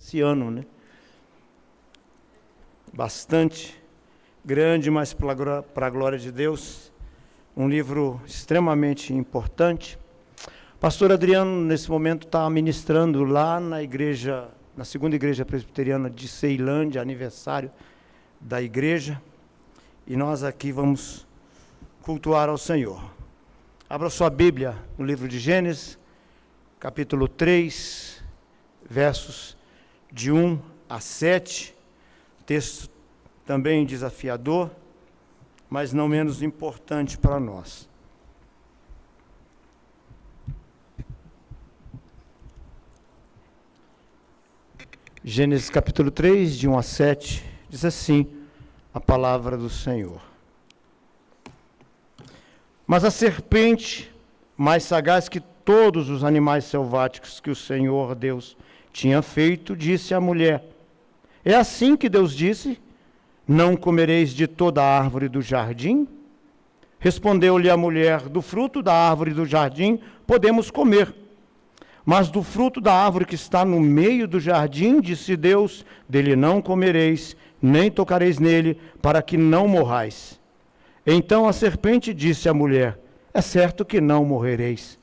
esse ano, né? Bastante grande, mas para a glória de Deus, um livro extremamente importante. Pastor Adriano, nesse momento, está ministrando lá na igreja, na segunda igreja presbiteriana de Ceilândia, aniversário da igreja, e nós aqui vamos cultuar ao Senhor. Abra sua Bíblia no livro de Gênesis, capítulo 3, versos de 1 a 7, texto também desafiador, mas não menos importante para nós. Gênesis capítulo 3, de 1 a 7, diz assim a palavra do Senhor. Mas a serpente, mais sagaz que todos os animais selváticos que o Senhor Deus tinha feito, disse à mulher: é assim que Deus disse: não comereis de toda a árvore do jardim? Respondeu-lhe a mulher: do fruto da árvore do jardim podemos comer. Mas do fruto da árvore que está no meio do jardim, disse Deus: dele não comereis, nem tocareis nele, para que não morrais. Então a serpente disse à mulher: é certo que não morrereis,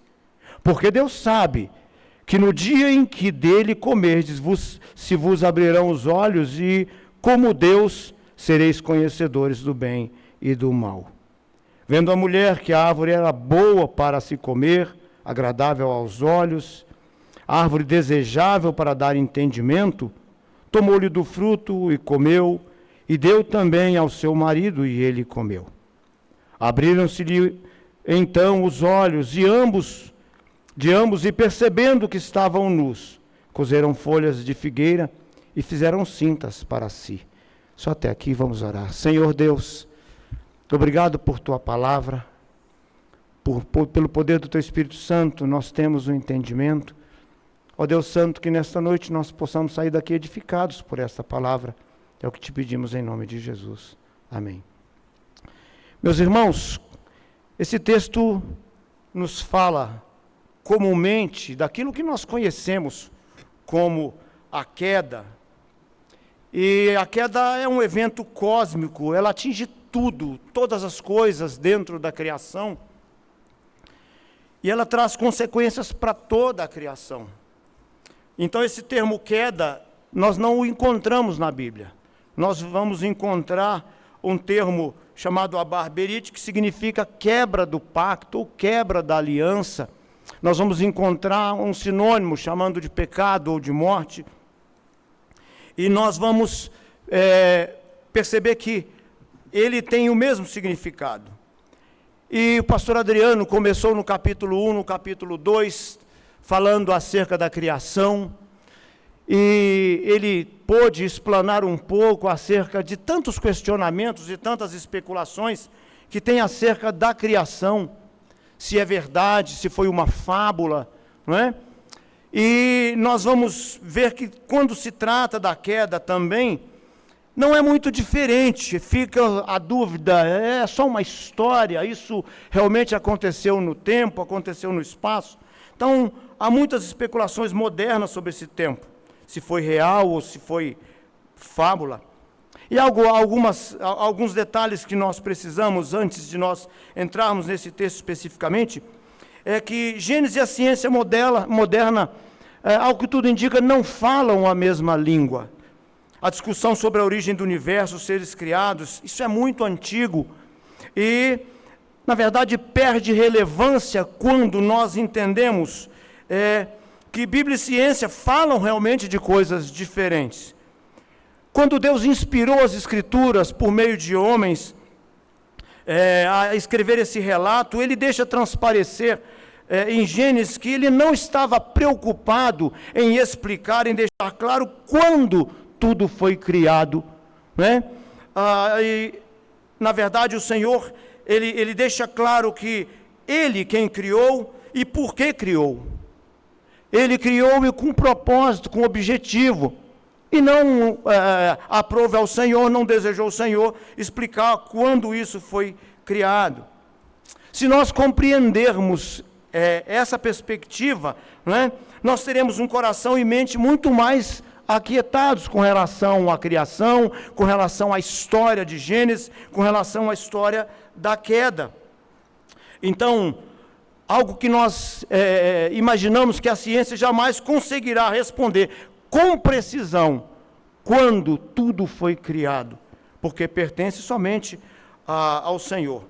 porque Deus sabe que no dia em que dele comerdes, se vos abrirão os olhos, e, como Deus, sereis conhecedores do bem e do mal. Vendo a mulher que a árvore era boa para se comer, agradável aos olhos, árvore desejável para dar entendimento, tomou-lhe do fruto e comeu, e deu também ao seu marido, e ele comeu. Abriram-se-lhe então os olhos de ambos, e percebendo que estavam nus, coseram folhas de figueira e fizeram cintas para si. Só até aqui, vamos orar. Senhor Deus, obrigado por tua palavra, pelo poder do teu Espírito Santo, nós temos o entendimento. Ó Deus Santo, que nesta noite nós possamos sair daqui edificados por esta palavra. É o que te pedimos em nome de Jesus. Amém. Meus irmãos, esse texto nos fala comumente daquilo que nós conhecemos como a queda. E a queda é um evento cósmico, ela atinge tudo, todas as coisas dentro da criação. E ela traz consequências para toda a criação. Então esse termo queda, nós não o encontramos na Bíblia. Nós vamos encontrar um termo chamado abarberite, que significa quebra do pacto ou quebra da aliança. Nós vamos encontrar um sinônimo chamando de pecado ou de morte. E nós vamos perceber que ele tem o mesmo significado. E o pastor Adriano começou no capítulo 1, no capítulo 2, falando acerca da criação. E ele pôde explanar um pouco acerca de tantos questionamentos e tantas especulações que tem acerca da criação, se é verdade, se foi uma fábula, não é? E nós vamos ver que quando se trata da queda também, não é muito diferente, fica a dúvida, é só uma história, isso realmente aconteceu no tempo, aconteceu no espaço? Então, há muitas especulações modernas sobre esse tempo, se foi real ou se foi fábula. E alguns detalhes que nós precisamos, antes de nós entrarmos nesse texto especificamente, é que Gênesis e a ciência moderna, ao que tudo indica, não falam a mesma língua. A discussão sobre a origem do universo, os seres criados, isso é muito antigo e, na verdade, perde relevância quando nós entendemos que Bíblia e ciência falam realmente de coisas diferentes. Quando Deus inspirou as Escrituras por meio de homens a escrever esse relato, ele deixa transparecer em Gênesis que ele não estava preocupado em explicar, em deixar claro quando tudo foi criado, né? E, na verdade, o Senhor, ele deixa claro que ele quem criou e por que criou. Ele criou com propósito, com objetivo, e não aprove ao Senhor, não desejou ao Senhor explicar quando isso foi criado. Se nós compreendermos essa perspectiva, né, nós teremos um coração e mente muito mais aquietados com relação à criação, com relação à história de Gênesis, com relação à história da queda. Então, algo que nós imaginamos que a ciência jamais conseguirá responder com precisão quando tudo foi criado, porque pertence somente ao Senhor.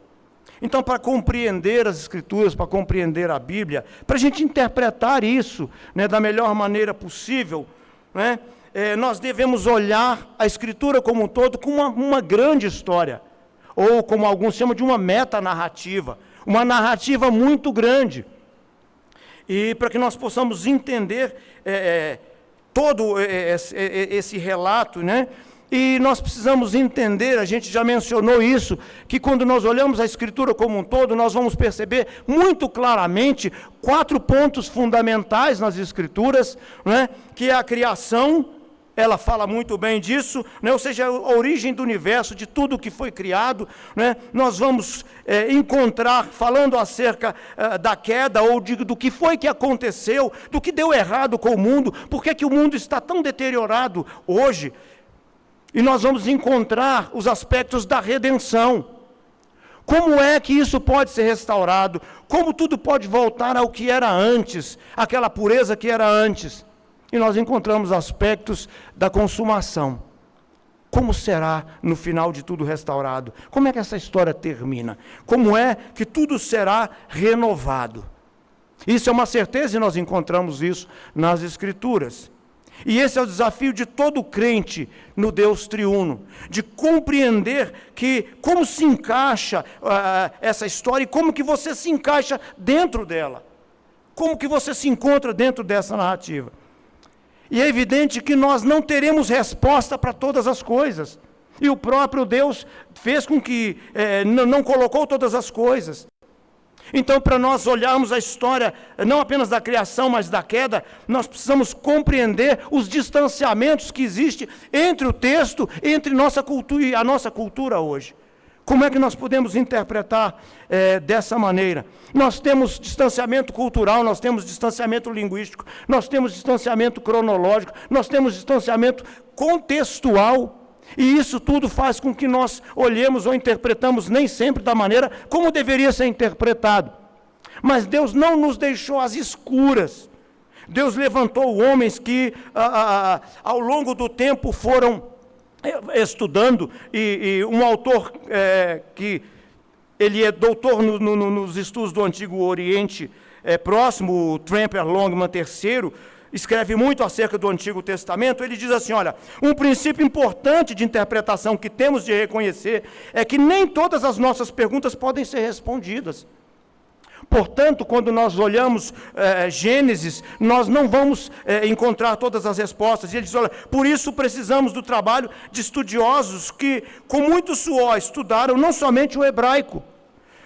Então, para compreender as Escrituras, para compreender a Bíblia, para a gente interpretar isso, né, da melhor maneira possível, né, nós devemos olhar a Escritura como um todo como uma grande história, ou como alguns chamam de uma metanarrativa, uma narrativa muito grande. E para que nós possamos entender todo esse relato, né? E nós precisamos entender, a gente já mencionou isso, que quando nós olhamos a Escritura como um todo, nós vamos perceber muito claramente 4 pontos fundamentais nas Escrituras, né? Que é a criação, ela fala muito bem disso, né? Ou seja, a origem do universo, de tudo que foi criado, né? Nós vamos encontrar, falando acerca da queda, ou do que foi que aconteceu, do que deu errado com o mundo, por que o mundo está tão deteriorado hoje. E nós vamos encontrar os aspectos da redenção. Como é que isso pode ser restaurado? Como tudo pode voltar ao que era antes, aquela pureza que era antes? E nós encontramos aspectos da consumação. Como será no final de tudo restaurado? Como é que essa história termina? Como é que tudo será renovado? Isso é uma certeza e nós encontramos isso nas Escrituras. E esse é o desafio de todo crente no Deus triuno, de compreender como se encaixa essa história e como que você se encaixa dentro dela, como que você se encontra dentro dessa narrativa. E é evidente que nós não teremos resposta para todas as coisas, e o próprio Deus fez com que não colocou todas as coisas. Então, para nós olharmos a história, não apenas da criação, mas da queda, nós precisamos compreender os distanciamentos que existem entre o texto, entre nossa cultura e a nossa cultura hoje. Como é que nós podemos interpretar dessa maneira? Nós temos distanciamento cultural, nós temos distanciamento linguístico, nós temos distanciamento cronológico, nós temos distanciamento contextual. E isso tudo faz com que nós olhemos ou interpretamos nem sempre da maneira como deveria ser interpretado. Mas Deus não nos deixou às escuras. Deus levantou homens que ao longo do tempo foram estudando, e um autor que ele é doutor nos estudos do Antigo Oriente Próximo, o Tramper Longman III, escreve muito acerca do Antigo Testamento. Ele diz assim, olha, um princípio importante de interpretação que temos de reconhecer é que nem todas as nossas perguntas podem ser respondidas. Portanto, quando nós olhamos Gênesis, nós não vamos encontrar todas as respostas. E ele diz, olha, por isso precisamos do trabalho de estudiosos que, com muito suor, estudaram não somente o hebraico,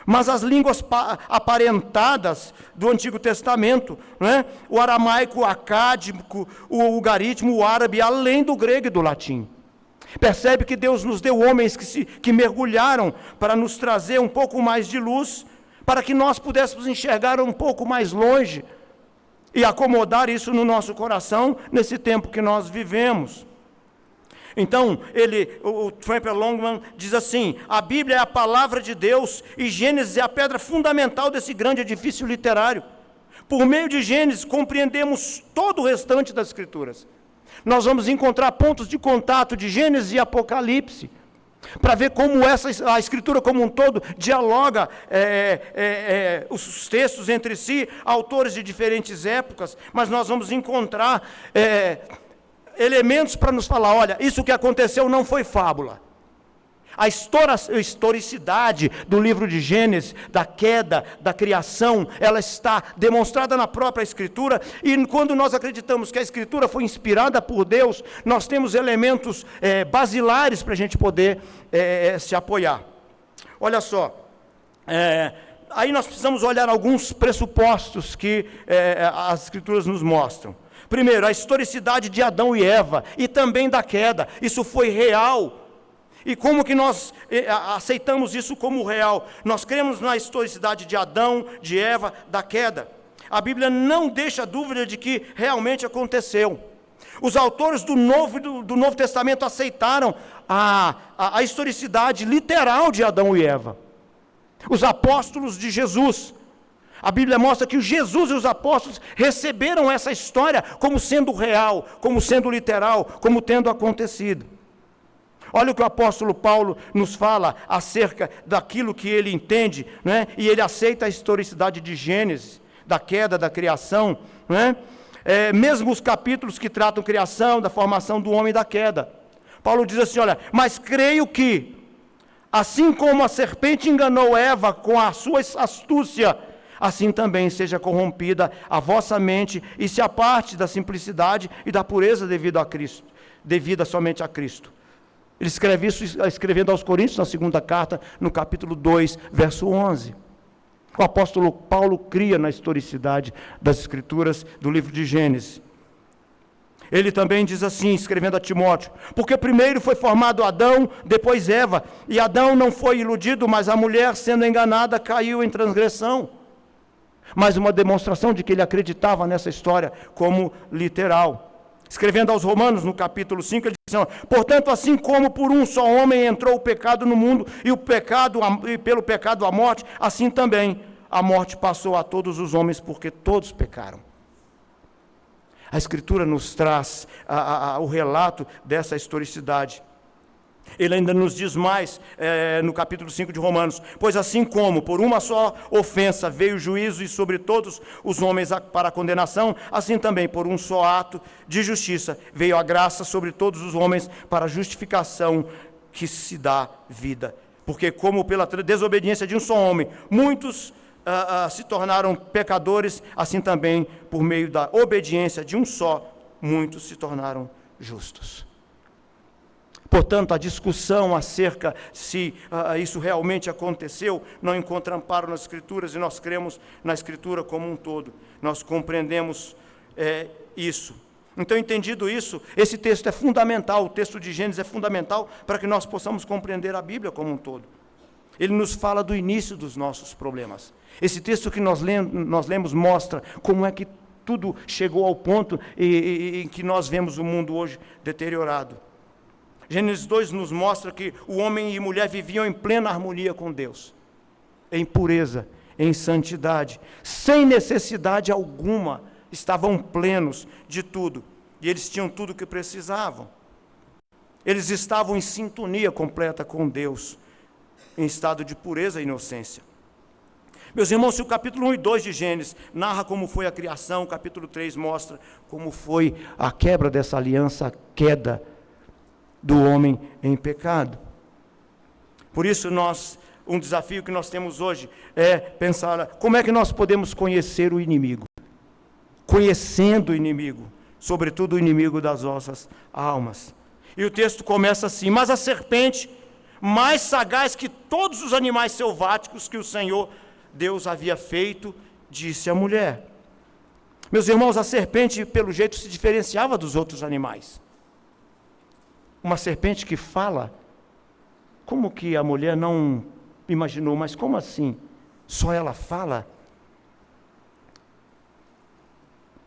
mas as línguas aparentadas do Antigo Testamento, né? O aramaico, o acádico, o ugarítico, o árabe, além do grego e do latim. Percebe que Deus nos deu homens que mergulharam para nos trazer um pouco mais de luz, para que nós pudéssemos enxergar um pouco mais longe e acomodar isso no nosso coração nesse tempo que nós vivemos. Então, o Tramper Longman diz assim, a Bíblia é a palavra de Deus e Gênesis é a pedra fundamental desse grande edifício literário. Por meio de Gênesis, compreendemos todo o restante das Escrituras. Nós vamos encontrar pontos de contato de Gênesis e Apocalipse, para ver como a Escritura como um todo dialoga os textos entre si, autores de diferentes épocas, mas nós vamos encontrar elementos para nos falar, olha, isso que aconteceu não foi fábula. A historicidade do livro de Gênesis, da queda, da criação, ela está demonstrada na própria Escritura, e quando nós acreditamos que a Escritura foi inspirada por Deus, nós temos elementos basilares para a gente poder se apoiar. Olha só, aí nós precisamos olhar alguns pressupostos que as Escrituras nos mostram. Primeiro, a historicidade de Adão e Eva, e também da queda, isso foi real. E como que nós aceitamos isso como real? Nós cremos na historicidade de Adão, de Eva, da queda. A Bíblia não deixa dúvida de que realmente aconteceu. Os autores do Novo Testamento aceitaram a historicidade literal de Adão e Eva. Os apóstolos de Jesus, a Bíblia mostra que Jesus e os apóstolos receberam essa história como sendo real, como sendo literal, como tendo acontecido. Olha o que o apóstolo Paulo nos fala acerca daquilo que ele entende, né? E ele aceita a historicidade de Gênesis, da queda, da criação, né? Mesmo os capítulos que tratam criação, da formação do homem e da queda. Paulo diz assim, olha, mas creio que, assim como a serpente enganou Eva com a sua astúcia, assim também seja corrompida a vossa mente e se aparte da simplicidade e da pureza devida somente a Cristo. Ele escreve isso escrevendo aos Coríntios, na segunda carta, no capítulo 2, verso 11. O apóstolo Paulo cria na historicidade das Escrituras do livro de Gênesis. Ele também diz assim, escrevendo a Timóteo, porque primeiro foi formado Adão, depois Eva, e Adão não foi iludido, mas a mulher, sendo enganada, caiu em transgressão. Mais uma demonstração de que ele acreditava nessa história como literal. Escrevendo aos Romanos, no capítulo 5, ele diz assim, portanto, assim como por um só homem entrou o pecado no mundo, e pelo pecado a morte, assim também a morte passou a todos os homens, porque todos pecaram. A Escritura nos traz o relato dessa historicidade. Ele ainda nos diz mais, no capítulo 5 de Romanos, pois assim como por uma só ofensa veio o juízo e sobre todos os homens para a condenação, assim também por um só ato de justiça veio a graça sobre todos os homens para a justificação que se dá vida. Porque como pela desobediência de um só homem, muitos se tornaram pecadores, assim também por meio da obediência de um só, muitos se tornaram justos. Portanto, a discussão acerca se isso realmente aconteceu, não encontra amparo nas Escrituras, e nós cremos na Escritura como um todo. Nós compreendemos isso. Então, entendido isso, esse texto é fundamental, o texto de Gênesis é fundamental para que nós possamos compreender a Bíblia como um todo. Ele nos fala do início dos nossos problemas. Esse texto que nós lemos mostra como é que tudo chegou ao ponto em que nós vemos o mundo hoje deteriorado. Gênesis 2 nos mostra que o homem e mulher viviam em plena harmonia com Deus, em pureza, em santidade, sem necessidade alguma, estavam plenos de tudo, e eles tinham tudo o que precisavam. Eles estavam em sintonia completa com Deus, em estado de pureza e inocência. Meus irmãos, se o capítulo 1 e 2 de Gênesis narra como foi a criação, o capítulo 3 mostra como foi a quebra dessa aliança, a queda do homem em pecado. Por isso um desafio que nós temos hoje é pensar, como é que nós podemos conhecer o inimigo? Conhecendo o inimigo, sobretudo o inimigo das nossas almas. E o texto começa assim, mas a serpente, mais sagaz que todos os animais selváticos que o Senhor Deus havia feito, disse à mulher. Meus irmãos, a serpente, pelo jeito, se diferenciava dos outros animais. Uma serpente que fala, como que a mulher não imaginou, mas como assim? Só ela fala?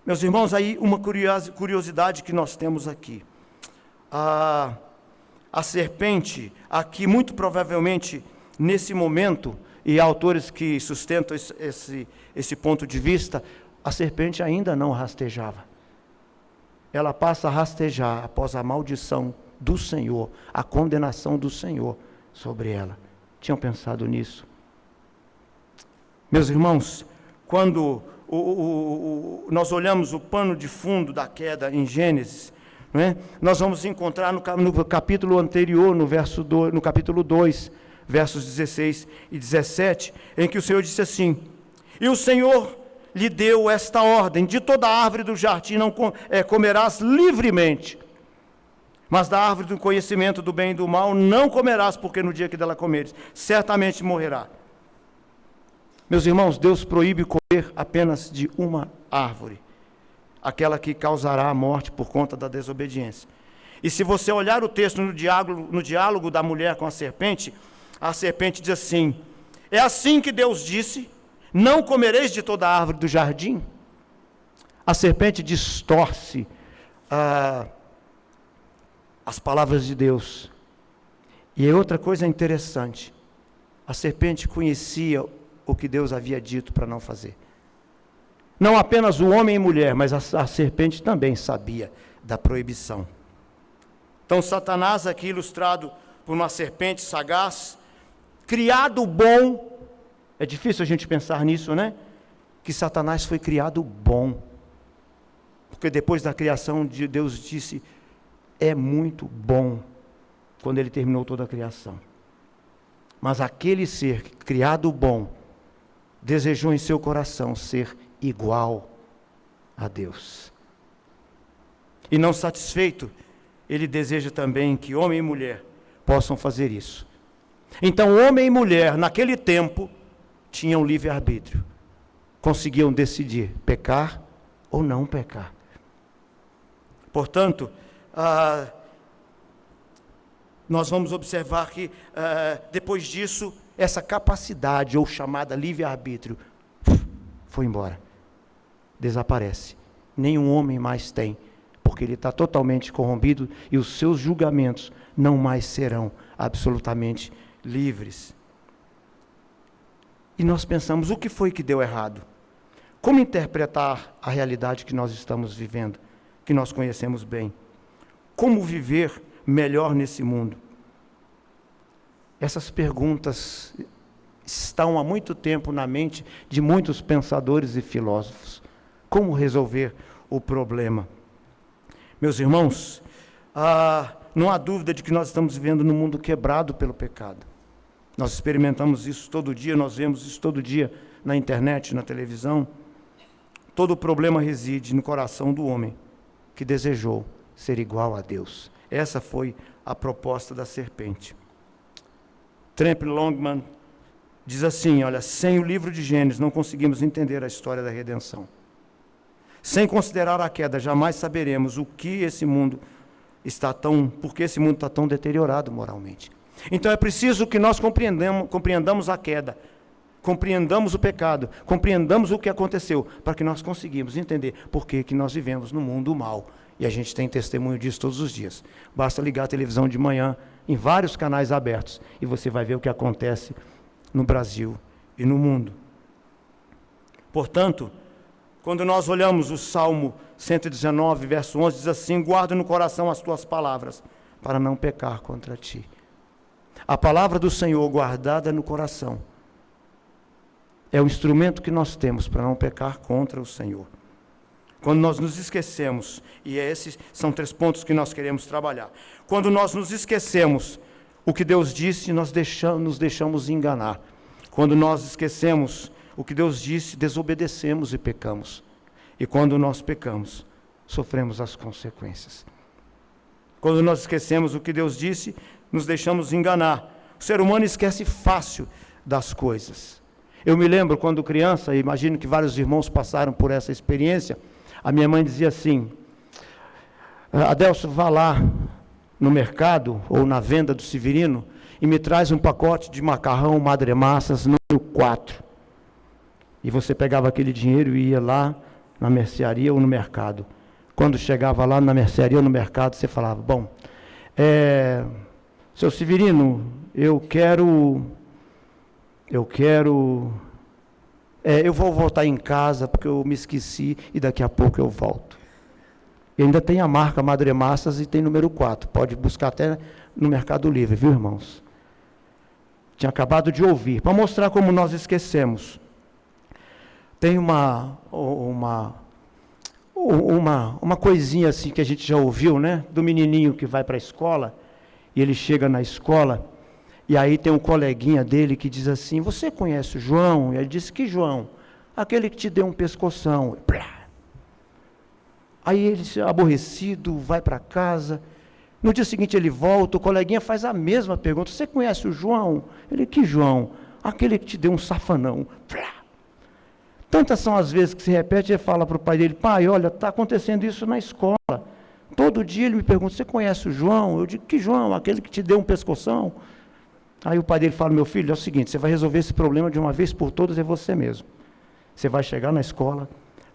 Meus irmãos, aí uma curiosidade que nós temos aqui. A serpente, aqui muito provavelmente, nesse momento, e há autores que sustentam esse ponto de vista, a serpente ainda não rastejava. Ela passa a rastejar após a maldição do Senhor, a condenação do Senhor sobre ela. Tinham pensado nisso? Meus irmãos, quando nós olhamos o pano de fundo da queda em Gênesis, não é? Nós vamos encontrar no capítulo anterior, no capítulo 2, versos 16 e 17, em que o Senhor disse assim, e o Senhor lhe deu esta ordem, de toda árvore do jardim não comerás livremente, mas da árvore do conhecimento do bem e do mal não comerás, porque no dia que dela comeres, certamente morrerá. Meus irmãos, Deus proíbe comer apenas de uma árvore, aquela que causará a morte por conta da desobediência. E se você olhar o texto no diálogo da mulher com a serpente diz assim, é assim que Deus disse, não comereis de toda a árvore do jardim? A serpente distorce as palavras de Deus. E outra coisa interessante, a serpente conhecia o que Deus havia dito para não fazer. Não apenas o homem e mulher, mas a serpente também sabia da proibição. Então Satanás, aqui ilustrado por uma serpente sagaz, criado bom, é difícil a gente pensar nisso, né? Que Satanás foi criado bom. Porque depois da criação, Deus disse, é muito bom, quando ele terminou toda a criação. Mas aquele ser criado bom, desejou em seu coração ser igual a Deus. E não satisfeito, ele deseja também que homem e mulher possam fazer isso. Então, homem e mulher, naquele tempo, tinham livre-arbítrio. Conseguiam decidir pecar ou não pecar. Portanto, nós vamos observar que, depois disso, essa capacidade, ou chamada livre-arbítrio, foi embora. Desaparece. Nenhum homem mais tem, porque ele está totalmente corrompido e os seus julgamentos não mais serão absolutamente livres. E nós pensamos, o que foi que deu errado? Como interpretar a realidade que nós estamos vivendo, que nós conhecemos bem? Como viver melhor nesse mundo? Essas perguntas estão há muito tempo na mente de muitos pensadores e filósofos. Como resolver o problema? Meus irmãos, não há dúvida de que nós estamos vivendo num mundo quebrado pelo pecado. Nós experimentamos isso todo dia, nós vemos isso todo dia na internet, na televisão. Todo o problema reside no coração do homem que desejou ser igual a Deus. Essa foi a proposta da serpente. Trempe Longman diz assim, olha, sem o livro de Gênesis não conseguimos entender a história da redenção. Sem considerar a queda, jamais saberemos por que esse mundo está tão deteriorado moralmente. Então é preciso que nós compreendamos a queda, compreendamos o pecado, compreendamos o que aconteceu, para que nós conseguimos entender por que nós vivemos no mundo mal. E a gente tem testemunho disso todos os dias. Basta ligar a televisão de manhã, em vários canais abertos, e você vai ver o que acontece no Brasil e no mundo. Portanto, quando nós olhamos o Salmo 119, verso 11, diz assim, guarda no coração as tuas palavras, para não pecar contra ti. A palavra do Senhor guardada no coração é o instrumento que nós temos para não pecar contra o Senhor. Quando nós nos esquecemos, e esses são 3 pontos que nós queremos trabalhar. Quando nós nos esquecemos o que Deus disse, nós nos deixamos enganar. Quando nós esquecemos o que Deus disse, desobedecemos e pecamos. E quando nós pecamos, sofremos as consequências. Quando nós esquecemos o que Deus disse, nos deixamos enganar. O ser humano esquece fácil das coisas. Eu me lembro quando criança, e imagino que vários irmãos passaram por essa experiência, a minha mãe dizia assim, Adelso, vá lá no mercado, ou na venda do Severino, e me traz um pacote de macarrão Madre Massas número 4. E você pegava aquele dinheiro e ia lá na mercearia ou no mercado. Quando chegava lá na mercearia ou no mercado, você falava, bom, seu Severino, eu vou voltar em casa porque eu me esqueci e daqui a pouco eu volto. E ainda tem a marca Madre Massas e tem número 4. Pode buscar até no Mercado Livre, viu, irmãos? Tinha acabado de ouvir. Para mostrar como nós esquecemos. Tem uma coisinha assim que a gente já ouviu, né? Do menininho que vai para a escola, e ele chega na escola, e aí tem um coleguinha dele que diz assim, você conhece o João? E ele disse, que João? Aquele que te deu um pescoção. Aí ele, aborrecido, vai para casa. No dia seguinte ele volta, o coleguinha faz a mesma pergunta, você conhece o João? Ele, que João? Aquele que te deu um safanão. Tantas são as vezes que se repete, ele fala para o pai dele, pai, olha, está acontecendo isso na escola. Todo dia ele me pergunta, você conhece o João? Eu digo, que João? Aquele que te deu um pescoção? Aí o pai dele fala, meu filho, é o seguinte, você vai resolver esse problema de uma vez por todas, é você mesmo. Você vai chegar na escola,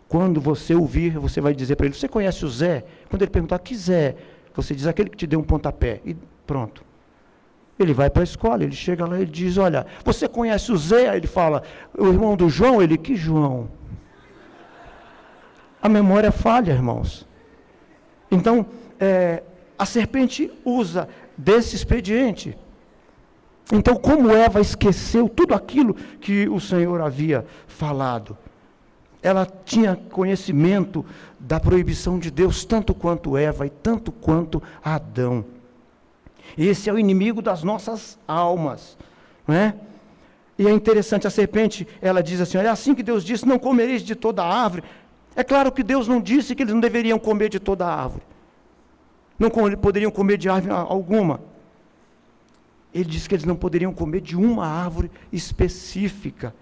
Quando você ouvir, você vai dizer para ele, você conhece o Zé? Quando ele perguntar, que Zé? Você diz, aquele que te deu um pontapé. E pronto. Ele vai para a escola, ele chega lá e diz, olha, você conhece o Zé? Ele fala, o irmão do João? Ele, que João? A memória falha, irmãos. Então, a serpente usa desse expediente. Então, como Eva esqueceu tudo aquilo que o Senhor havia falado? Ela tinha conhecimento da proibição de Deus, tanto quanto Eva e tanto quanto Adão. Esse é o inimigo das nossas almas, não é? E é interessante, a serpente, ela diz assim, é assim que Deus disse, não comereis de toda a árvore. É claro que Deus não disse que eles não deveriam comer de toda a árvore. Não poderiam comer de árvore alguma. Ele disse que eles não poderiam comer de uma árvore específica.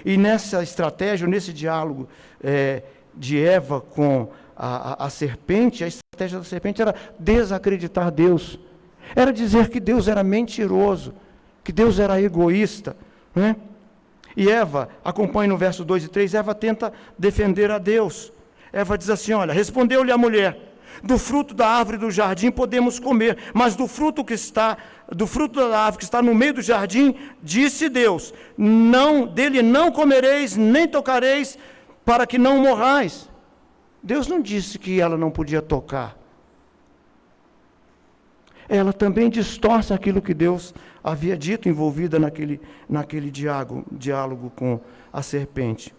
E nessa estratégia, nesse diálogo de Eva com a serpente, a estratégia da serpente era desacreditar Deus. Era dizer que Deus era mentiroso, que Deus era egoísta, né? E Eva, acompanhe no verso 2 e 3, Eva tenta defender a Deus. Eva diz assim, olha, respondeu-lhe a mulher, do fruto da árvore do jardim podemos comer, mas do fruto da árvore que está no meio do jardim, disse Deus, dele não comereis, nem tocareis, para que não morrais. Deus não disse que ela não podia tocar. Ela também distorce aquilo que Deus havia dito, envolvida naquele diálogo com a serpente.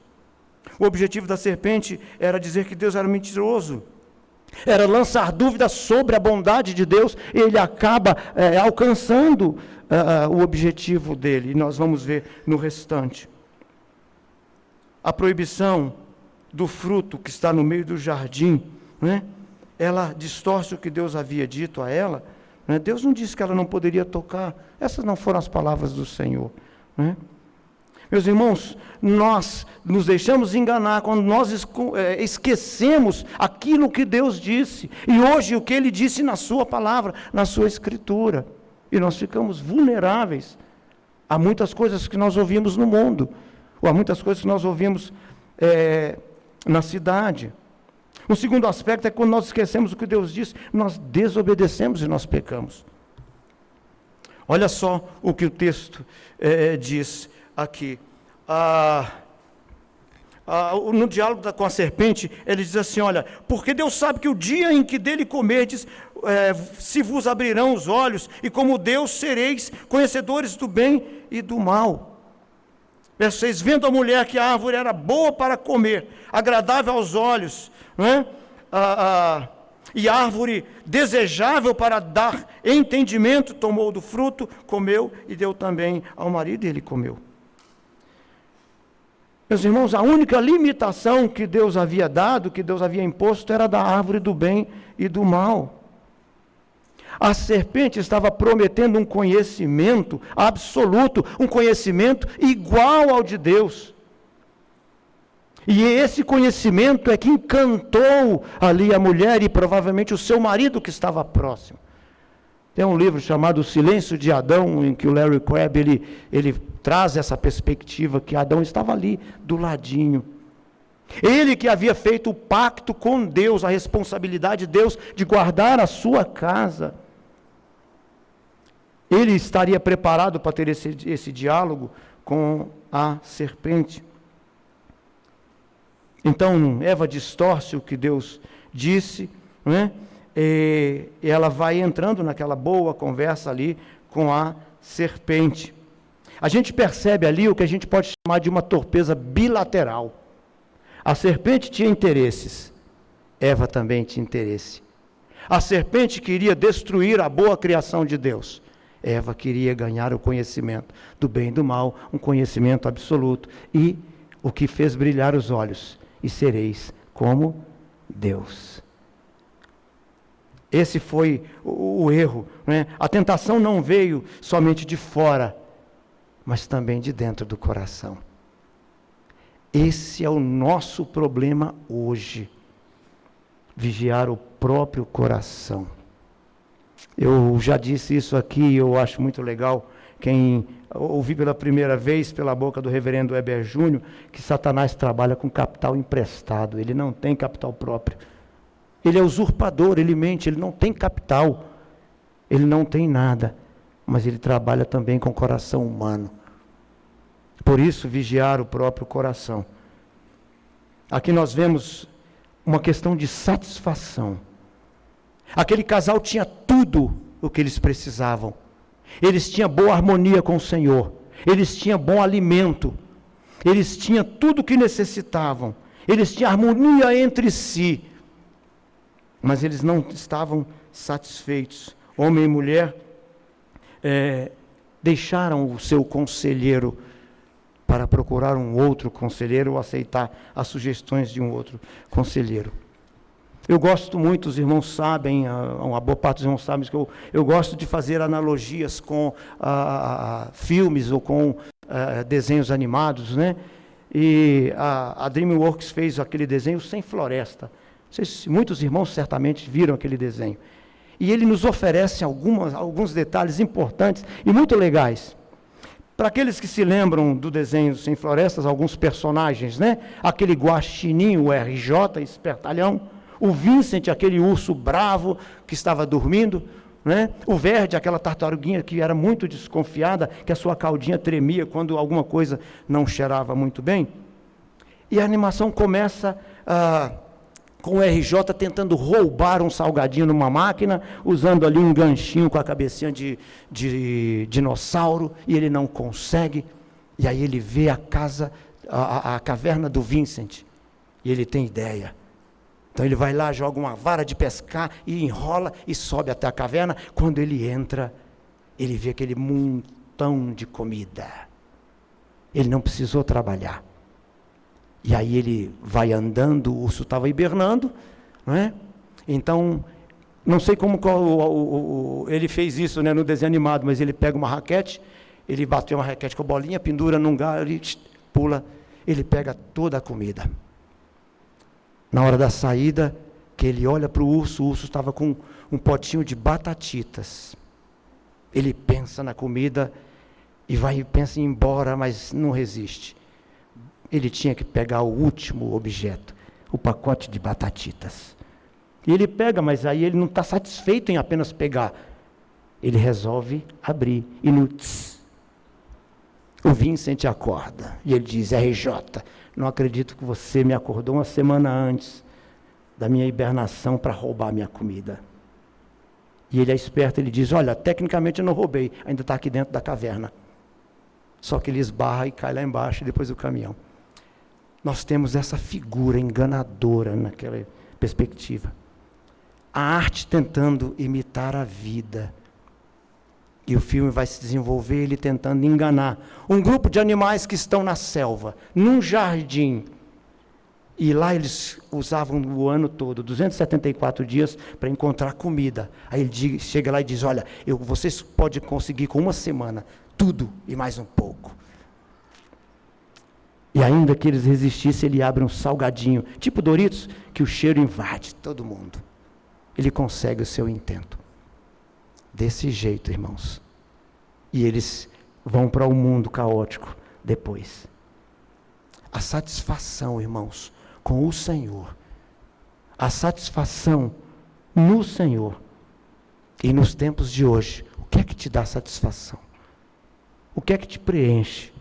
O objetivo da serpente era dizer que Deus era mentiroso, era lançar dúvidas sobre a bondade de Deus, e ele acaba alcançando o objetivo dele, e nós vamos ver no restante. A proibição do fruto que está no meio do jardim, né? Ela distorce o que Deus havia dito a ela, né? Deus não disse que ela não poderia tocar, essas não foram as palavras do Senhor, né? Meus irmãos, nós nos deixamos enganar quando nós esquecemos aquilo que Deus disse, e hoje o que Ele disse na sua palavra, na sua escritura, e nós ficamos vulneráveis a muitas coisas que nós ouvimos no mundo, ou a muitas coisas que nós ouvimos na cidade. O segundo aspecto é quando nós esquecemos o que Deus disse, nós desobedecemos e nós pecamos. Olha só o que o texto diz aqui. No diálogo com a serpente, ele diz assim, olha, porque Deus sabe que o dia em que dele comerdes, se vos abrirão os olhos, e como Deus sereis conhecedores do bem e do mal. Verso 6, vendo a mulher que a árvore era boa para comer, agradável aos olhos, não é? E árvore desejável para dar entendimento, tomou do fruto, comeu e deu também ao marido, e ele comeu. Meus irmãos, a única limitação que Deus havia dado, que Deus havia imposto, era da árvore do bem e do mal. A serpente estava prometendo um conhecimento absoluto, um conhecimento igual ao de Deus. E esse conhecimento é que encantou ali a mulher e provavelmente o seu marido que estava próximo. Tem um livro chamado O Silêncio de Adão, em que o Larry Crabb, ele traz essa perspectiva que Adão estava ali, do ladinho. Ele que havia feito o pacto com Deus, a responsabilidade de Deus de guardar a sua casa. Ele estaria preparado para ter esse diálogo com a serpente. Então, Eva distorce o que Deus disse, não é? E ela vai entrando naquela boa conversa ali com a serpente. A gente percebe ali o que a gente pode chamar de uma torpeza bilateral. A serpente tinha interesses, Eva também tinha interesse. A serpente queria destruir a boa criação de Deus. Eva queria ganhar o conhecimento do bem e do mal, um conhecimento absoluto. E o que fez brilhar os olhos, e sereis como Deus. Esse foi o erro, né? A tentação não veio somente de fora, mas também de dentro do coração. Esse é o nosso problema hoje. Vigiar o próprio coração. Eu já disse isso aqui, eu acho muito legal, quem ouvi pela primeira vez pela boca do reverendo Weber Júnior, que Satanás trabalha com capital emprestado, ele não tem capital próprio. Ele é usurpador, ele mente, ele não tem capital, ele não tem nada, mas ele trabalha também com o coração humano. Por isso, vigiar o próprio coração. Aqui nós vemos uma questão de satisfação. Aquele casal tinha tudo o que eles precisavam. Eles tinham boa harmonia com o Senhor. Eles tinham bom alimento. Eles tinham tudo o que necessitavam. Eles tinham harmonia entre si. Mas eles não estavam satisfeitos. Homem e mulher deixaram o seu conselheiro para procurar um outro conselheiro ou aceitar as sugestões de um outro conselheiro. Eu gosto muito, os irmãos sabem, uma boa parte dos irmãos sabem que eu gosto de fazer analogias com filmes ou com desenhos animados, né? E a DreamWorks fez aquele desenho Sem Floresta. Não sei se muitos irmãos certamente viram aquele desenho. E ele nos oferece alguns detalhes importantes e muito legais. Para aqueles que se lembram do desenho Sem Florestas, alguns personagens, né? Aquele guaxininho, o RJ, espertalhão, o Vincent, aquele urso bravo que estava dormindo, né? O Verde, aquela tartaruguinha que era muito desconfiada, que a sua caudinha tremia quando alguma coisa não cheirava muito bem. E a animação começa com o RJ tentando roubar um salgadinho numa máquina, usando ali um ganchinho com a cabecinha de dinossauro, e ele não consegue. E aí ele vê a caverna do Vincent, e ele tem ideia. Então ele vai lá, joga uma vara de pescar, e enrola, e sobe até a caverna. Quando ele entra, ele vê aquele montão de comida. Ele não precisou trabalhar. E aí ele vai andando, o urso estava hibernando, não é? Então, não sei como ele fez isso, né, no desenho animado, mas ele pega uma raquete, ele bateu uma raquete com a bolinha, pendura num galho, ele pula, ele pega toda a comida. Na hora da saída, que ele olha para o urso estava com um potinho de batatitas. Ele pensa na comida e pensa em ir embora, mas não resiste. Ele tinha que pegar o último objeto, o pacote de batatitas. E ele pega, mas aí ele não está satisfeito em apenas pegar. Ele resolve abrir. E no tss, o Vincent acorda. E ele diz: RJ, não acredito que você me acordou uma semana antes da minha hibernação para roubar a minha comida. E ele é esperto, ele diz: olha, tecnicamente eu não roubei, ainda está aqui dentro da caverna. Só que ele esbarra e cai lá embaixo, depois do caminhão. Nós temos essa figura enganadora naquela perspectiva. A arte tentando imitar a vida. E o filme vai se desenvolver ele tentando enganar um grupo de animais que estão na selva, num jardim. E lá eles usavam o ano todo, 274 dias, para encontrar comida. Aí ele chega lá e diz: olha, vocês podem conseguir com uma semana tudo e mais um pouco. E ainda que eles resistissem, ele abre um salgadinho, tipo Doritos, que o cheiro invade todo mundo. Ele consegue o seu intento. Desse jeito, irmãos. E eles vão para o mundo caótico depois. A satisfação, irmãos, com o Senhor. A satisfação no Senhor. E nos tempos de hoje, o que é que te dá satisfação? O que é que te preenche?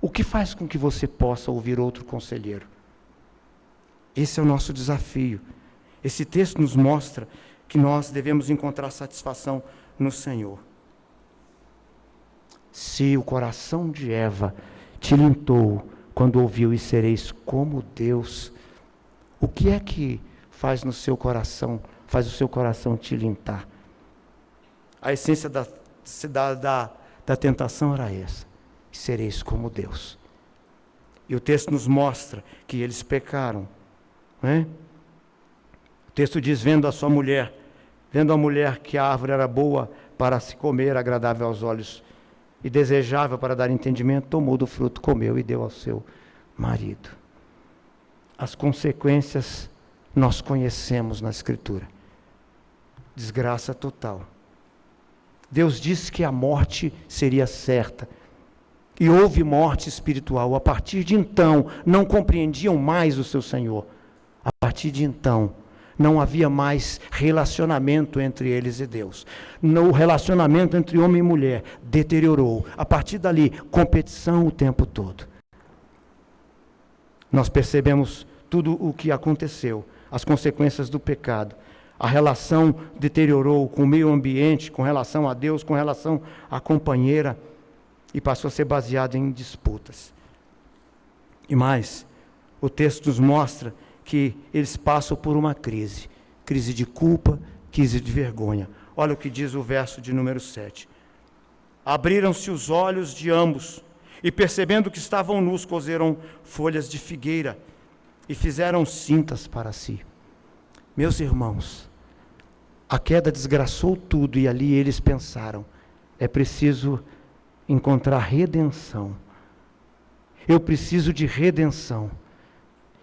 O que faz com que você possa ouvir outro conselheiro? Esse é o nosso desafio. Esse texto nos mostra que nós devemos encontrar satisfação no Senhor. Se o coração de Eva tilintou quando ouviu e sereis como Deus, o que é que faz no seu coração, faz o seu coração tilintar? A essência da tentação era essa: sereis como Deus. E o texto nos mostra que eles pecaram, né? O texto diz: vendo a mulher que a árvore era boa para se comer, agradável aos olhos e desejável para dar entendimento, tomou do fruto, comeu e deu ao seu marido. As consequências nós conhecemos na Escritura. Desgraça total. Deus disse que a morte seria certa. E houve morte espiritual. A partir de então, não compreendiam mais o seu Senhor. A partir de então, não havia mais relacionamento entre eles e Deus. O relacionamento entre homem e mulher deteriorou. A partir dali, competição o tempo todo. Nós percebemos tudo o que aconteceu, as consequências do pecado. A relação deteriorou com o meio ambiente, com relação a Deus, com relação à companheira, e passou a ser baseado em disputas. E mais, o texto nos mostra que eles passam por uma crise de culpa, crise de vergonha. Olha o que diz o verso de número 7. Abriram-se os olhos de ambos, e percebendo que estavam nus, coseram folhas de figueira, e fizeram cintas para si. Meus irmãos, a queda desgraçou tudo, e ali eles pensaram, é preciso encontrar redenção. Eu preciso de redenção.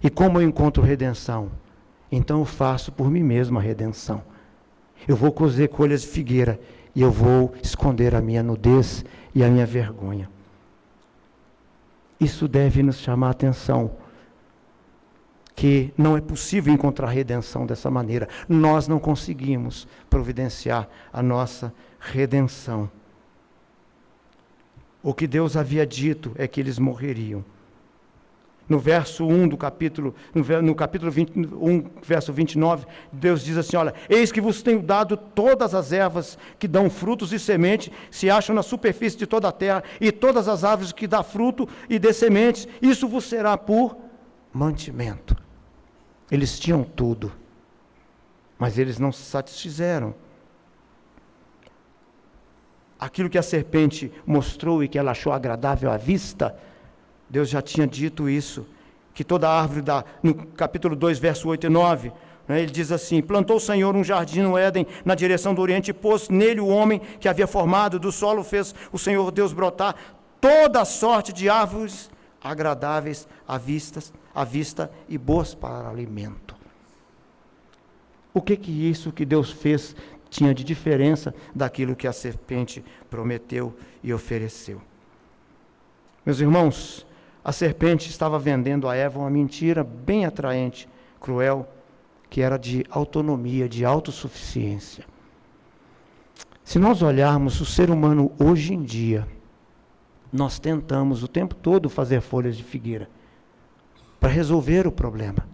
E como eu encontro redenção? Então eu faço por mim mesmo a redenção. Eu vou coser folhas de figueira e eu vou esconder a minha nudez e a minha vergonha. Isso deve nos chamar a atenção, que não é possível encontrar redenção dessa maneira. Nós não conseguimos providenciar a nossa redenção. O que Deus havia dito é que eles morreriam. No verso 1 do capítulo, no capítulo 21, verso 29, Deus diz assim, olha, eis que vos tenho dado todas as ervas que dão frutos e semente, se acham na superfície de toda a terra, e todas as árvores que dão fruto e dê sementes, isso vos será por mantimento. Eles tinham tudo, mas eles não se satisfizeram. Aquilo que a serpente mostrou e que ela achou agradável à vista, Deus já tinha dito isso, que toda árvore no capítulo 2, verso 8 e 9, ele diz assim, plantou o Senhor um jardim no Éden, na direção do Oriente, e pôs nele o homem que havia formado, do solo fez o Senhor Deus brotar toda sorte de árvores agradáveis à vista e boas para alimento. O que isso que Deus fez tinha de diferença daquilo que a serpente prometeu e ofereceu? Meus irmãos, a serpente estava vendendo a Eva uma mentira bem atraente, cruel, que era de autonomia, de autossuficiência. Se nós olharmos o ser humano hoje em dia, nós tentamos o tempo todo fazer folhas de figueira para resolver o problema.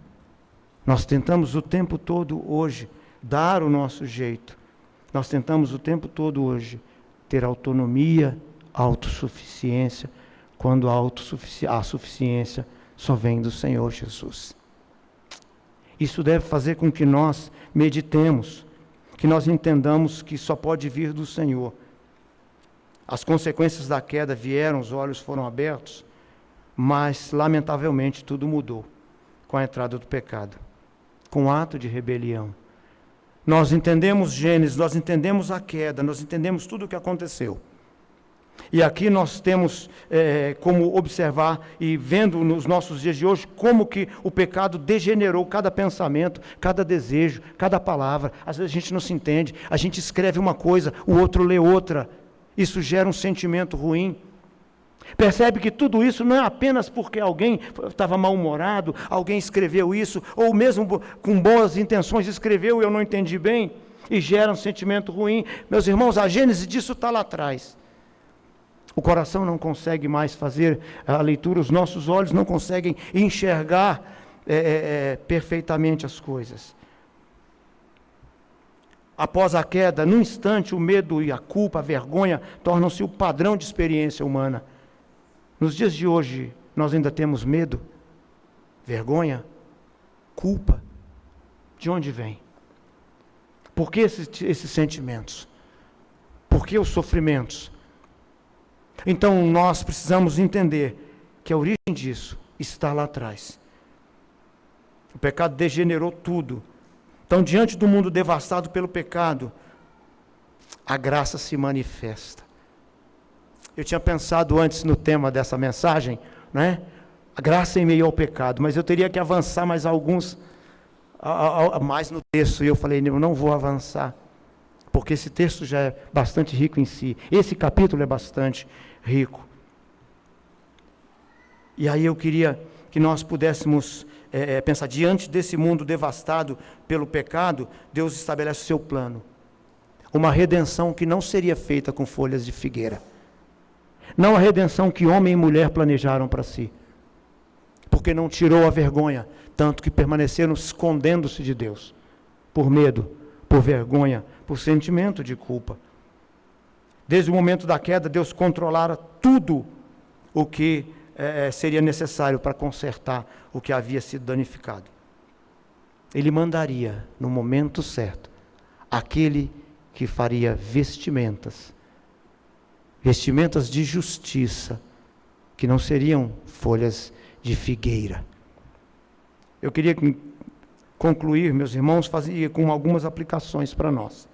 Nós tentamos o tempo todo hoje dar o nosso jeito. Nós tentamos o tempo todo hoje ter autonomia, autossuficiência, quando a suficiência só vem do Senhor Jesus. Isso deve fazer com que nós meditemos, que nós entendamos que só pode vir do Senhor. As consequências da queda vieram, os olhos foram abertos, mas, lamentavelmente, tudo mudou com a entrada do pecado, com o ato de rebelião. Nós entendemos Gênesis, nós entendemos a queda, nós entendemos tudo o que aconteceu. E aqui nós temos como observar e vendo nos nossos dias de hoje como que o pecado degenerou cada pensamento, cada desejo, cada palavra. Às vezes a gente não se entende, a gente escreve uma coisa, o outro lê outra. Isso gera um sentimento ruim. Percebe que tudo isso não é apenas porque alguém estava mal-humorado, alguém escreveu isso, ou mesmo com boas intenções escreveu e eu não entendi bem, e gera um sentimento ruim. Meus irmãos, a gênese disso está lá atrás. O coração não consegue mais fazer a leitura, os nossos olhos não conseguem enxergar perfeitamente as coisas. Após a queda, num instante, o medo e a culpa, a vergonha, tornam-se o padrão de experiência humana. Nos dias de hoje, nós ainda temos medo, vergonha, culpa. De onde vem? Por que esses sentimentos? Por que os sofrimentos? Então, nós precisamos entender que a origem disso está lá atrás. O pecado degenerou tudo. Então, diante do mundo devastado pelo pecado, a graça se manifesta. Eu tinha pensado antes no tema dessa mensagem, né? A graça em meio ao pecado, mas eu teria que avançar mais no texto, e eu falei, eu não vou avançar, porque esse texto já é bastante rico em si. Esse capítulo é bastante rico. E aí eu queria que nós pudéssemos pensar, diante desse mundo devastado pelo pecado, Deus estabelece o seu plano. Uma redenção que não seria feita com folhas de figueira. Não a redenção que homem e mulher planejaram para si. Porque não tirou a vergonha, tanto que permaneceram escondendo-se de Deus. Por medo, por vergonha, por sentimento de culpa. Desde o momento da queda, Deus controlara tudo o que seria necessário para consertar o que havia sido danificado. Ele mandaria, no momento certo, aquele que faria vestimentas de justiça, que não seriam folhas de figueira. Eu queria concluir, meus irmãos, com algumas aplicações para nós.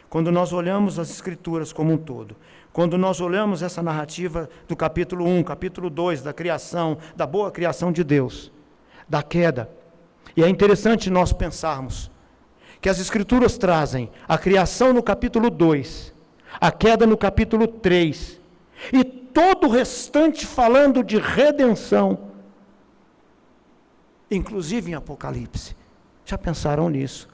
Quando nós olhamos as Escrituras como um todo, quando nós olhamos essa narrativa do capítulo 1, capítulo 2, da criação, da boa criação de Deus, da queda, e é interessante nós pensarmos que as Escrituras trazem a criação no capítulo 2, a queda no capítulo 3, e todo o restante falando de redenção, inclusive em Apocalipse. Já pensaram nisso?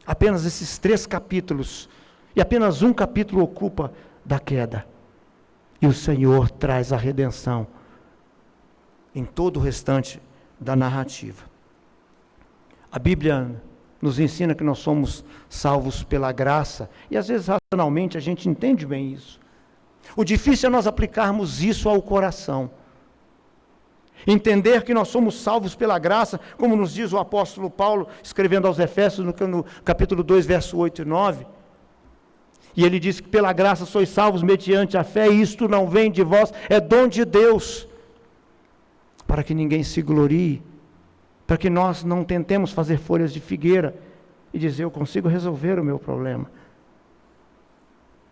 Apenas esses 3 capítulos, e apenas um capítulo ocupa da queda. E o Senhor traz a redenção em todo o restante da narrativa. A Bíblia nos ensina que nós somos salvos pela graça, e às vezes racionalmente a gente entende bem isso. O difícil é nós aplicarmos isso ao coração. Entender que nós somos salvos pela graça, como nos diz o apóstolo Paulo, escrevendo aos Efésios, no capítulo 2, verso 8 e 9. E ele diz que pela graça sois salvos mediante a fé, e isto não vem de vós, é dom de Deus, para que ninguém se glorie, para que nós não tentemos fazer folhas de figueira e dizer, eu consigo resolver o meu problema,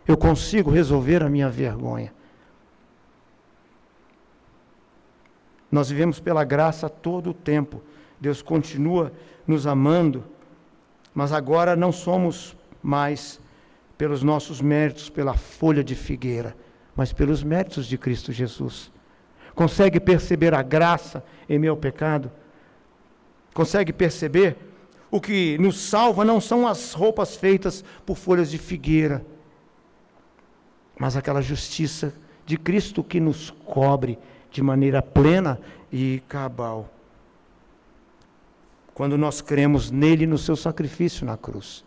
eu consigo resolver a minha vergonha. Nós vivemos pela graça todo o tempo. Deus continua nos amando, mas agora não somos mais pelos nossos méritos, pela folha de figueira, mas pelos méritos de Cristo Jesus. Consegue perceber a graça em meu pecado? Consegue perceber? O que nos salva não são as roupas feitas por folhas de figueira, mas aquela justiça de Cristo que nos cobre de maneira plena e cabal. Quando nós cremos nele, no seu sacrifício na cruz.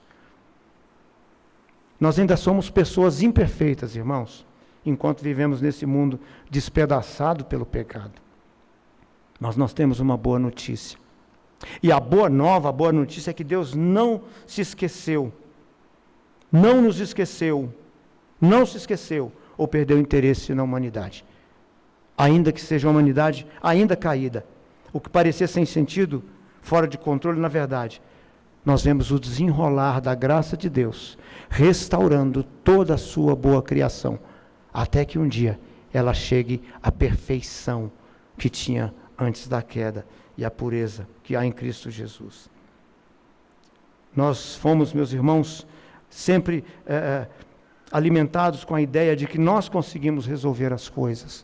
Nós ainda somos pessoas imperfeitas, irmãos, enquanto vivemos nesse mundo despedaçado pelo pecado. Mas nós temos uma boa notícia. E a boa nova, a boa notícia é que Deus não se esqueceu, não nos esqueceu, não se esqueceu ou perdeu interesse na humanidade. Ainda que seja uma humanidade ainda caída, o que parecia sem sentido, fora de controle, na verdade, nós vemos o desenrolar da graça de Deus, restaurando toda a sua boa criação, até que um dia ela chegue à perfeição que tinha antes da queda e a pureza que há em Cristo Jesus. Nós fomos, meus irmãos, sempre alimentados com a ideia de que nós conseguimos resolver as coisas.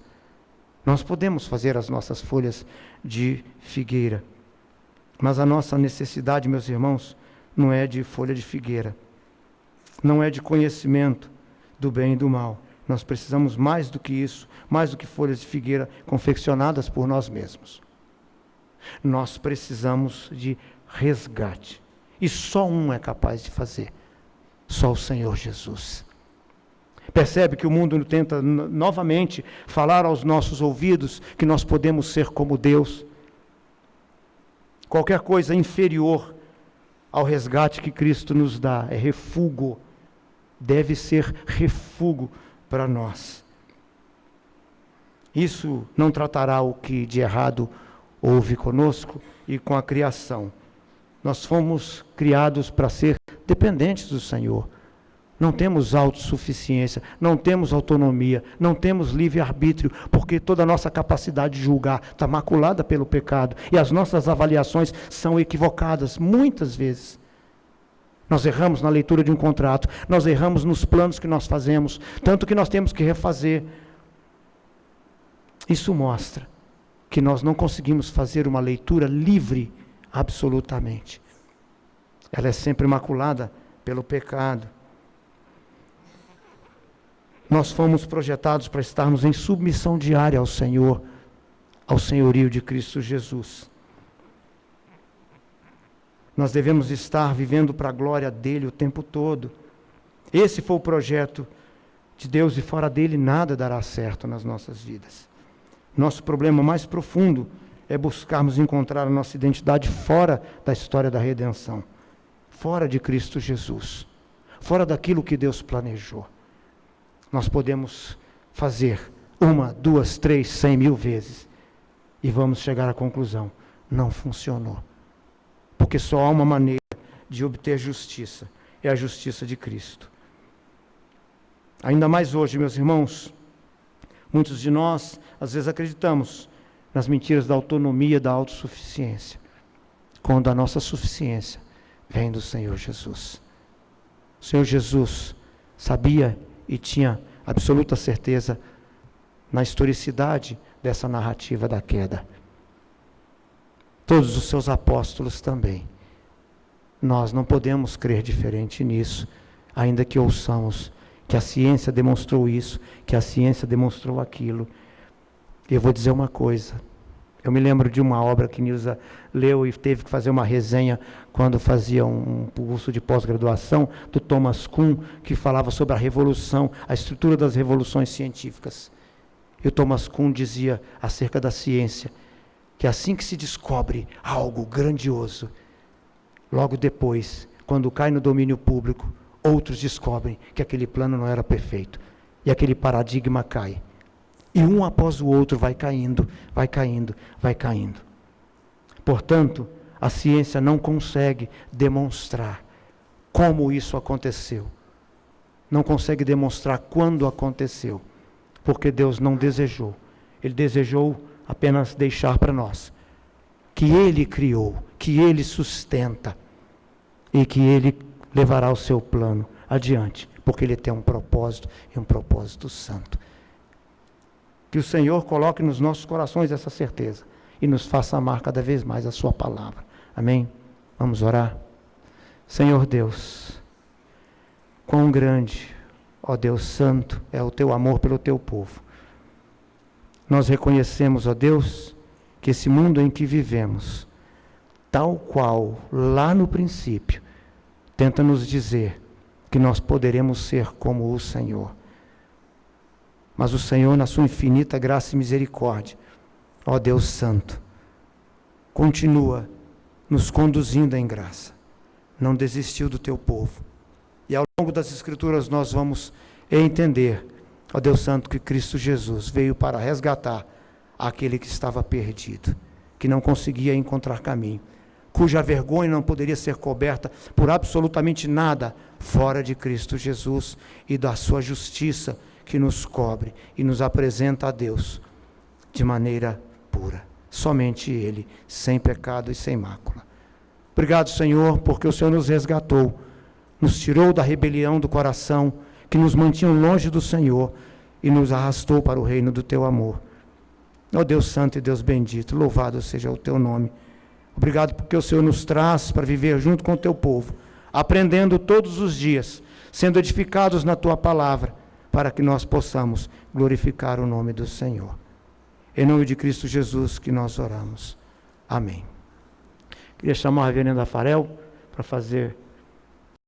Nós podemos fazer as nossas folhas de figueira, mas a nossa necessidade, meus irmãos, não é de folha de figueira, não é de conhecimento do bem e do mal. Nós precisamos mais do que isso, mais do que folhas de figueira confeccionadas por nós mesmos. Nós precisamos de resgate, e só um é capaz de fazer, só o Senhor Jesus. Percebe que o mundo tenta novamente falar aos nossos ouvidos que nós podemos ser como Deus. Qualquer coisa inferior ao resgate que Cristo nos dá é refúgio, deve ser refúgio para nós. Isso não tratará o que de errado houve conosco e com a criação. Nós fomos criados para ser dependentes do Senhor. Não temos autossuficiência, não temos autonomia, não temos livre-arbítrio, porque toda a nossa capacidade de julgar está maculada pelo pecado, e as nossas avaliações são equivocadas, muitas vezes. Nós erramos na leitura de um contrato, nós erramos nos planos que nós fazemos, tanto que nós temos que refazer. Isso mostra que nós não conseguimos fazer uma leitura livre absolutamente. Ela é sempre maculada pelo pecado. Nós fomos projetados para estarmos em submissão diária ao Senhor, ao senhorio de Cristo Jesus. Nós devemos estar vivendo para a glória dele o tempo todo. Esse foi o projeto de Deus e fora dele nada dará certo nas nossas vidas. Nosso problema mais profundo é buscarmos encontrar a nossa identidade fora da história da redenção, fora de Cristo Jesus, fora daquilo que Deus planejou. Nós podemos fazer 1, 2, 3, 100 mil vezes e vamos chegar à conclusão: não funcionou. Porque só há uma maneira de obter justiça, é a justiça de Cristo. Ainda mais hoje, meus irmãos, muitos de nós, às vezes acreditamos nas mentiras da autonomia, da autossuficiência, quando a nossa suficiência vem do Senhor Jesus. O Senhor Jesus sabia e tinha absoluta certeza na historicidade dessa narrativa da queda. Todos os seus apóstolos também. Nós não podemos crer diferente nisso, ainda que ouçamos que a ciência demonstrou isso, que a ciência demonstrou aquilo. Eu vou dizer uma coisa. Eu me lembro de uma obra que Nilza leu e teve que fazer uma resenha quando fazia um curso de pós-graduação do Thomas Kuhn, que falava sobre a revolução, a estrutura das revoluções científicas. E o Thomas Kuhn dizia acerca da ciência, que assim que se descobre algo grandioso, logo depois, quando cai no domínio público, outros descobrem que aquele plano não era perfeito. E aquele paradigma cai. E um após o outro vai caindo, vai caindo, vai caindo. Portanto, a ciência não consegue demonstrar como isso aconteceu. Não consegue demonstrar quando aconteceu. Porque Deus não desejou. Ele desejou apenas deixar para nós que Ele criou, que Ele sustenta e que Ele levará o seu plano adiante, porque Ele tem um propósito e um propósito santo. Que o Senhor coloque nos nossos corações essa certeza e nos faça amar cada vez mais a sua palavra. Amém? Vamos orar? Senhor Deus, quão grande, ó Deus santo, é o teu amor pelo teu povo. Nós reconhecemos, ó Deus, que esse mundo em que vivemos, tal qual lá no princípio, tenta nos dizer que nós poderemos ser como o Senhor. Mas o Senhor, na sua infinita graça e misericórdia, ó Deus Santo, continua nos conduzindo em graça. Não desistiu do teu povo. E ao longo das Escrituras nós vamos entender, ó Deus Santo, que Cristo Jesus veio para resgatar aquele que estava perdido, que não conseguia encontrar caminho, cuja vergonha não poderia ser coberta por absolutamente nada fora de Cristo Jesus e da sua justiça, que nos cobre e nos apresenta a Deus de maneira pura. Somente Ele, sem pecado e sem mácula. Obrigado, Senhor, porque o Senhor nos resgatou, nos tirou da rebelião do coração, que nos mantinha longe do Senhor e nos arrastou para o reino do Teu amor. Ó Deus Santo e Deus bendito, louvado seja o Teu nome. Obrigado porque o Senhor nos traz para viver junto com o Teu povo, aprendendo todos os dias, sendo edificados na Tua palavra, para que nós possamos glorificar o nome do Senhor. Em nome de Cristo Jesus que nós oramos. Amém. Queria chamar a reverenda Farel para fazer